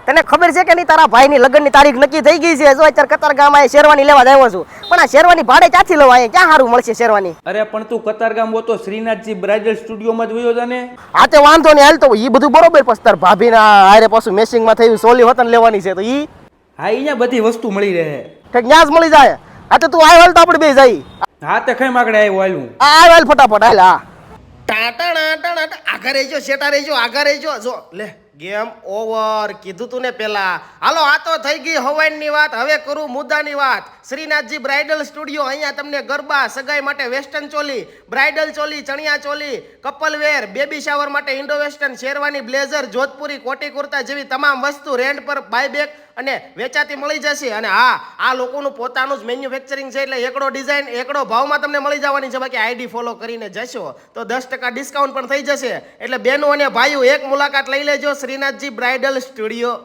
તને ખબર છે કે નહીં તારા ભાઈની લગ્નની તારીખ નક્કી થઈ ગઈ છે? જો અત્યારે કતારગામમાં શેરવાની લેવા જ આવ્યો છું, પણ આ શેરવાની ભાડે ક્યાંથી લેવા? અહીંયા ક્યાં સારું મળશે શેરવાની? અરે પણ તું કતારગામ હો તો શ્રીનાથજી બ્રાઇડલ સ્ટુડિયોમાં જ વયો જાને. હા તે વાંધો નહીં, હાલ તો એ બધું બરોબર. પછી તાર ભાભીના હારે પાછું મેસિંગમાં થયું સોલી વતન લેવાની છે તો ઈ હા અહીંયા બધી વસ્તુ મળી રહે. ઠીક ન્યાજ મળી જાય. હા તો તું આવ, હાલ તો આપણે બે જઈ. હા તે કઈ માગડે આવ્યો હાલું. આવ હાલ ફટાફટ હાલ. હા આગળ રહેજો, શેટા રહેજો, આગળ રહેજો. જો લે ગેમ ઓવર કીધું તું ને પેલા. હાલો આ તો થઈ ગઈ હવાઈની વાત, હવે કરું મુદ્દાની વાત. શ્રીનાથજી બ્રાઇડલ સ્ટુડિયો, અહીંયા તમને ગરબા, સગાઈ માટે વેસ્ટર્ન ચોલી, બ્રાઇડલ ચોલી, ચણિયા ચોલી, કપલ વેર, બેબી શાવર માટે Indo western, sherwani, blazer, Jodhpuri, કોટી કુર્તા જેવી તમામ વસ્તુ રેન્ટ પર બાયબેક અને વેચાતી મળી જશે. અને હા, આ લોકોનું પોતાનું જ મેન્યુફેક્ચરિંગ છે, એટલે એકડો ડિઝાઇન એકડો ભાવમાં તમને મળી જવાની છે. બાકી આઈડી ફોલો કરીને જશો તો 10% ડિસ્કાઉન્ટ પણ થઈ જશે. એટલે બહેનો અને ભાઈઓ એક મુલાકાત લઈ લેજો શ્રીનાથજી બ્રાઇડલ સ્ટુડિયો.